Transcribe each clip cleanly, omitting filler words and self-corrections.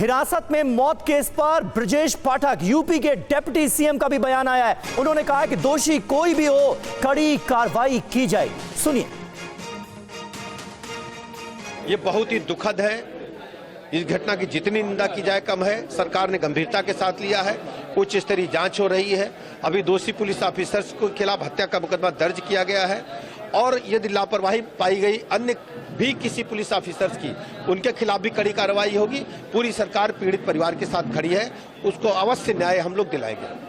हिरासत में मौत केस पर ब्रजेश पाठक, यूपी के डिप्टी सीएम का भी बयान आया है। उन्होंने कहा कि दोषी कोई भी हो, कड़ी कार्रवाई की जाएगी। सुनिए। ये बहुत ही दुखद है। इस घटना की जितनी निंदा की जाए कम है। सरकार ने गंभीरता के साथ लिया है। उच्च स्तरीय जांच हो रही है। अभी दोषी पुलिस ऑफिसर्स के खिलाफ हत्या का मुकदमा दर्ज किया गया है और यदि लापरवाही पाई गई अन्य भी किसी पुलिस ऑफिसर्स की, उनके खिलाफ भी कड़ी कार्रवाई होगी। पूरी सरकार पीड़ित परिवार के साथ खड़ी है, उसको अवश्य न्याय हम लोग दिलाएंगे।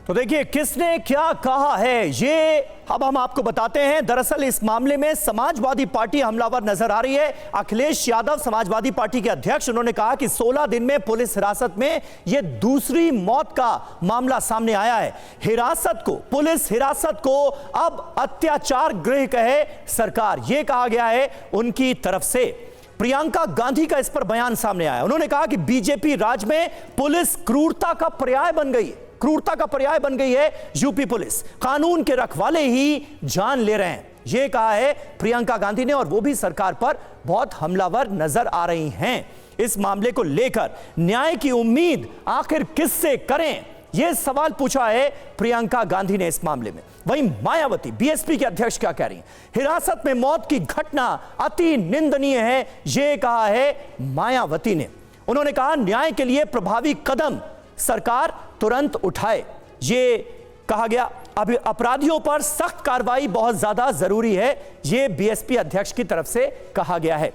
तो देखिए किसने क्या कहा है, ये अब हम आपको बताते हैं। दरअसल इस मामले में समाजवादी पार्टी हमलावर नजर आ रही है। अखिलेश यादव समाजवादी पार्टी के अध्यक्ष, उन्होंने कहा कि 16 दिन में पुलिस हिरासत में यह दूसरी मौत का मामला सामने आया है। पुलिस हिरासत को अब अत्याचार गृह कहे सरकार, यह कहा गया है उनकी तरफ से। प्रियंका गांधी का इस पर बयान सामने आया। उन्होंने कहा कि बीजेपी राज में पुलिस क्रूरता का पर्याय बन गई है। यूपी पुलिस कानून के रखवाले ही जान ले रहे हैं, यह कहा है प्रियंका गांधी ने। और वो भी सरकार पर बहुत हमलावर नजर आ रही हैं। इस मामले को लेकर न्याय की उम्मीद आखिर किससे करें, यह सवाल पूछा है प्रियंका गांधी ने इस मामले में। वहीं मायावती बीएसपी के अध्यक्ष क्या कह रही हैं? हिरासत में मौत की घटना अति निंदनीय है, यह कहा है मायावती ने। उन्होंने कहा न्याय के लिए प्रभावी कदम सरकार तुरंत उठाए, ये कहा गया। अब अपराधियों पर सख्त कार्रवाई बहुत ज्यादा जरूरी है, यह बीएसपी अध्यक्ष की तरफ से कहा गया है।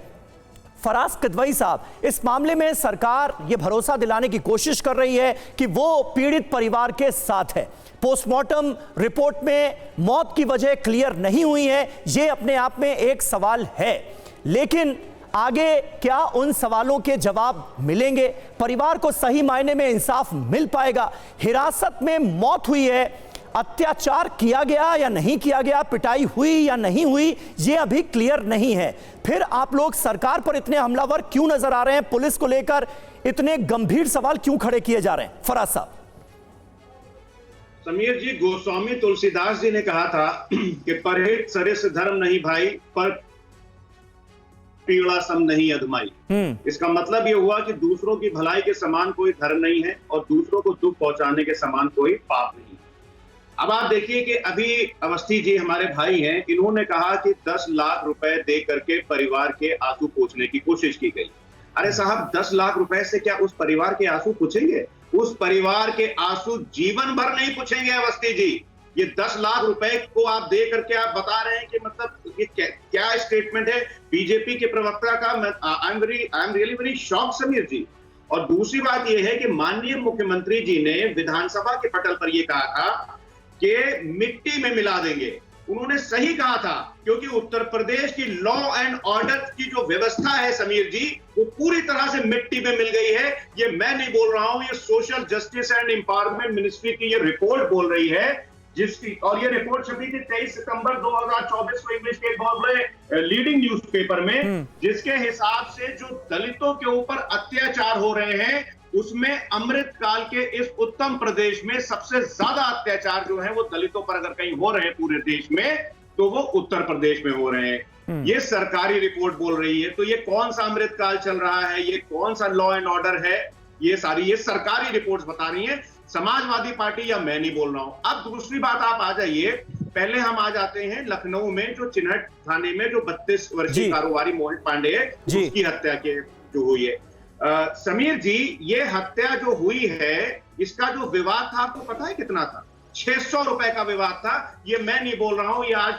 फराज किदवई साहब, इस मामले में सरकार यह भरोसा दिलाने की कोशिश कर रही है कि वो पीड़ित परिवार के साथ है। पोस्टमार्टम रिपोर्ट में मौत की वजह क्लियर नहीं हुई है, यह अपने आप में एक सवाल है, लेकिन आगे क्या उन सवालों के जवाब मिलेंगे? परिवार को सही मायने में इंसाफ मिल पाएगा? हिरासत में मौत हुई है, अत्याचार किया गया या नहीं किया गया, पिटाई हुई या नहीं हुई, यह अभी क्लियर नहीं है। फिर आप लोग सरकार पर इतने हमलावर क्यों नजर आ रहे हैं? पुलिस को लेकर इतने गंभीर सवाल क्यों खड़े किए जा रहे हैं? फराज साहब। समीर जी, गोस्वामी तुलसीदास जी ने कहा था कि परहित सरिस धर्म नहीं भाई, पर पीड़ा सम नहीं अधमाई। इसका मतलब यह हुआ कि दूसरों की भलाई के समान कोई धर्म नहीं है और दूसरों को दुख पहुंचाने के समान कोई पाप नहीं। अब आप देखिए कि अभी अवस्थी जी हमारे भाई हैं, इन्होंने कहा कि 10 लाख रुपए दे करके परिवार के आंसू पोंछने की कोशिश की गई। अरे साहब, 10 लाख रुपए से क्या उस परिवार के आंसू पूछेंगे? उस परिवार के आंसू जीवन भर नहीं पूछेंगे अवस्थी जी। ये 10 लाख रुपए को आप दे करके आप बता रहे हैं कि मतलब ये क्या स्टेटमेंट है बीजेपी के प्रवक्ता का? I am really very shocked Sameer ji. और दूसरी बात यह है कि माननीय मुख्यमंत्री जी ने विधानसभा के पटल पर यह कहा था कि मिट्टी में मिला देंगे। उन्होंने सही कहा था, क्योंकि उत्तर प्रदेश की लॉ एंड ऑर्डर की जो व्यवस्था है समीर जी, वो पूरी तरह से मिट्टी में मिल गई है। ये मैं नहीं बोल रहा हूं, ये social justice and empowerment ministry की ये रिपोर्ट बोल रही है, जिसकी और ये रिपोर्ट छपी थी 23 सितंबर 2024 को इंग्लिश के एक बहुत बड़े लीडिंग न्यूज़पेपर में, जिसके हिसाब से जो दलितों के ऊपर अत्याचार हो रहे हैं, उसमें अमृतकाल के इस उत्तम प्रदेश में सबसे ज्यादा अत्याचार जो है वो दलितों पर अगर कहीं हो रहे हैं पूरे देश में, तो वो उत्तर प्रदेश में हो रहे हैं। ये सरकारी रिपोर्ट बोल रही है। तो ये कौन सा अमृतकाल चल रहा है, ये कौन सा लॉ एंड ऑर्डर है? ये सरकारी रिपोर्ट्स बता रही हैं, समाजवादी पार्टी या मैं नहीं बोल रहा हूं। अब दूसरी बात आप आ जाइए, पहले हम आ जाते हैं लखनऊ में जो चिन्हट थाने में जो 32 वर्षीय कारोबारी मोहित पांडे है, उसकी हत्या के जो हुई है। समीर जी, ये हत्या जो हुई है, इसका जो विवाद था आपको पता है कितना था? 600 रुपए का विवाद था। ये मैं नहीं बोल रहा हूं, ये आज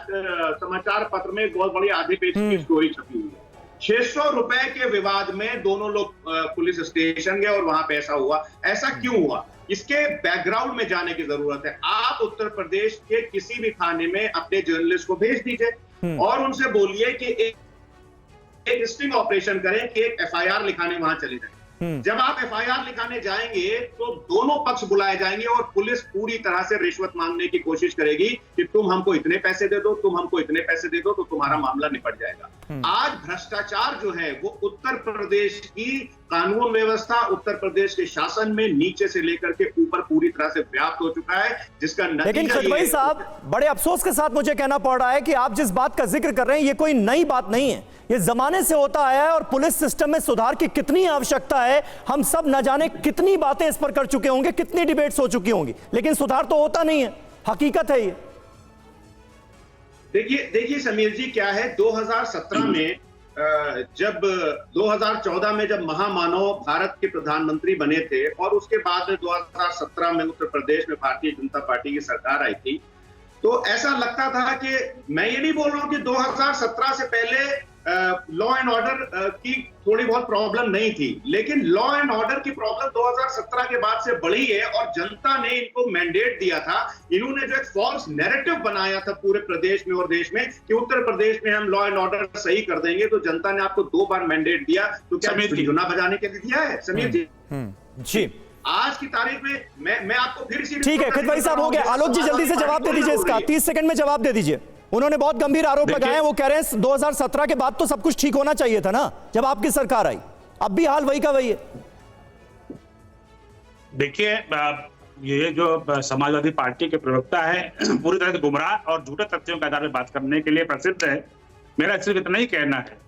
समाचार पत्र में बहुत बड़ी आधे पेज की स्टोरी छपी हुई है। 600 रुपए के विवाद में दोनों लोग पुलिस स्टेशन गए और वहां पे ऐसा हुआ। ऐसा क्यों हुआ? इसके बैकग्राउंड में जाने की जरूरत है। आप उत्तर प्रदेश के किसी भी थाने में अपने जर्नलिस्ट को भेज दीजिए और उनसे बोलिए कि एक स्टिंग ऑपरेशन करें, कि एक एफआईआर लिखाने वहां चले जाए। जब आप एफआईआर लिखाने जाएंगे तो दोनों पक्ष बुलाए जाएंगे और पुलिस पूरी तरह से रिश्वत मांगने की कोशिश करेगी कि तुम हमको इतने पैसे दे दो, तुम हमको इतने पैसे दे दो, तो तुम्हारा मामला निपट जाएगा। आज भ्रष्टाचार जो है वो उत्तर प्रदेश की कानून व्यवस्था, उत्तर प्रदेश के शासन में नीचे से लेकर के ऊपर पूरी तरह से व्याप्त हो चुका है, जिसका लेकिन नतीजा खटवई ये साहब, बड़े अफसोस के साथ मुझे कहना पड़ रहा है कि आप जिस बात का जिक्र कर रहे हैं ये कोई नई बात नहीं है, ये जमाने से होता आया है और पुलिस सिस्टम में सुधार की कितनी आवश्यकता है हम सब न जाने कितनी बातें इस पर कर चुके होंगे, कितनी डिबेट्स हो चुकी होंगी, लेकिन सुधार तो होता नहीं है। हकीकत है ये। देखिए समीर जी, क्या है 2017 में जब 2014 में जब महामानव भारत के प्रधानमंत्री बने थे और उसके बाद में 2017 में उत्तर प्रदेश में भारतीय जनता पार्टी की सरकार आई थी, तो ऐसा लगता था कि मैं ये नहीं बोल रहा हूं कि 2017 से पहले लॉ एंड ऑर्डर की थोड़ी बहुत प्रॉब्लम नहीं थी, लेकिन लॉ एंड ऑर्डर की प्रॉब्लम 2017 के बाद से बढ़ी है और जनता ने इनको मैंडेट दिया था। इन्होंने जो एक फॉल्स नैरेटिव बनाया था पूरे प्रदेश में और देश में कि उत्तर प्रदेश में हम लॉ एंड ऑर्डर सही कर देंगे, तो जनता ने आपको 2 बार मैंडेट दिया, तो क्या चुना बजाने के लिए दिया है समीर जी? जी, आज की तारीख में मैं आपको फिर इसी ठीक है खटवई साहब, हो गया। आलोक जी जल्दी से जवाब दे दीजिए इसका, 30 सेकंड में जवाब दे दीजिए। उन्होंने बहुत गंभीर आरोप लगाए हैं, वो कह रहे हैं 2017 के बाद तो सब कुछ ठीक होना चाहिए था ना जब आपकी सरकार आई, अब भी हाल वही का वही है। देखिए, ये जो समाजवादी पार्टी के प्रवक्ता है पूरी तरह से गुमराह और झूठे तथ्यों के आधार पर बात करने के लिए प्रसिद्ध है। मेरा सिर्फ इतना ही कहना है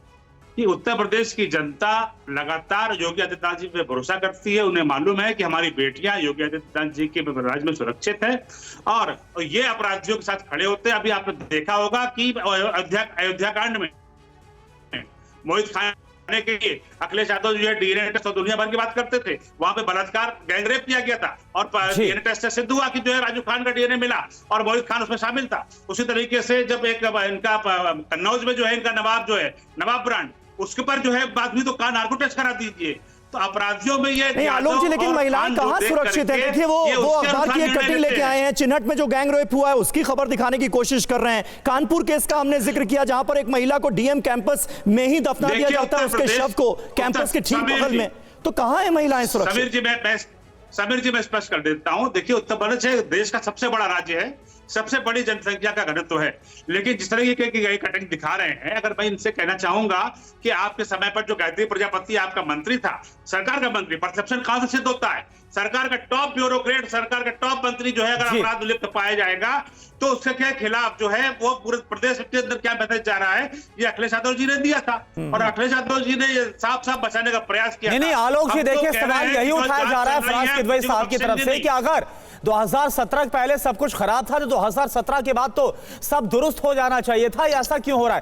कि उत्तर प्रदेश की जनता लगातार योगी आदित्यनाथ जी पे भरोसा करती है। उन्हें मालूम है कि हमारी बेटियां योगी आदित्यनाथ जी के राज्य में सुरक्षित है और ये अपराधियों के साथ खड़े होते हैं। अभी आपने देखा होगा कि अयोध्या कांड में मोहित खाने के लिए अखिलेश यादव जो है डीएनए टेस्ट और दुनिया भर की बात करते थे, वहां पे बलात्कार गैंगरेप किया गया था और डीएनए टेस्ट से सिद्ध हुआ कि जो है राजू खान का डीएनए मिला और मोहित खान उसमें शामिल था। उसी तरीके से जब एक इनका कन्नौज में जो है इनका नवाब जो है नवाब ब्रांड, उसके ऊपर जो है बात हुई तो कहा नार्को टेस्ट करा दीजिए। तो अपराधियों में ये नहीं आलोक जी, लेकिन महिलाएं कहां सुरक्षित है? देखिए वो अखबार की एक कटिंग लेके आए हैं, चिन्हट में जो गैंग रेप हुआ है उसकी खबर दिखाने की कोशिश कर रहे हैं। कानपुर केस का हमने जिक्र किया जहां पर एक महिला को डीएम कैंपस में ही दफना दिया जाता है, उसके शव को कैंपस के ठीक बगल में। तो कहां है महिलाएं सुरक्षित? समीर जी मैं स्पष्ट कर देता हूं। देखिए, उत्तर प्रदेश देश का सबसे बड़ा राज्य है, सबसे बड़ी जनसंख्या का घनत्व है, लेकिन जिस तरह की कटिंग दिखा रहे हैं, अगर मैं इनसे कहना चाहूंगा कि आपके समय पर जो गायत्री प्रजापति आपका मंत्री था, सरकार का मंत्री, परसेप्शन कहां से सिद्ध होता है? सरकार का टॉप ब्यूरोक्रेट, सरकार का टॉप मंत्री जो है अगर अपराध लिप्त पाया जाएगा तो उसके क्या खिलाफ जो है वो पूरे प्रदेश के अंदर क्या मैसेज जा रहा है, ये अखिलेश यादव जी ने दिया था और अखिलेश यादव जी ने साफ साफ बचाने का प्रयास किया। नहीं आलोक जी, देखिए सवाल यही उठाया जा रहा है फराज किदवई साहब की तरफ से कि अगर 2017 पहले सब कुछ खराब था तो 2017 के बाद तो सब दुरुस्त हो जाना चाहिए था, ऐसा क्यों हो रहा है?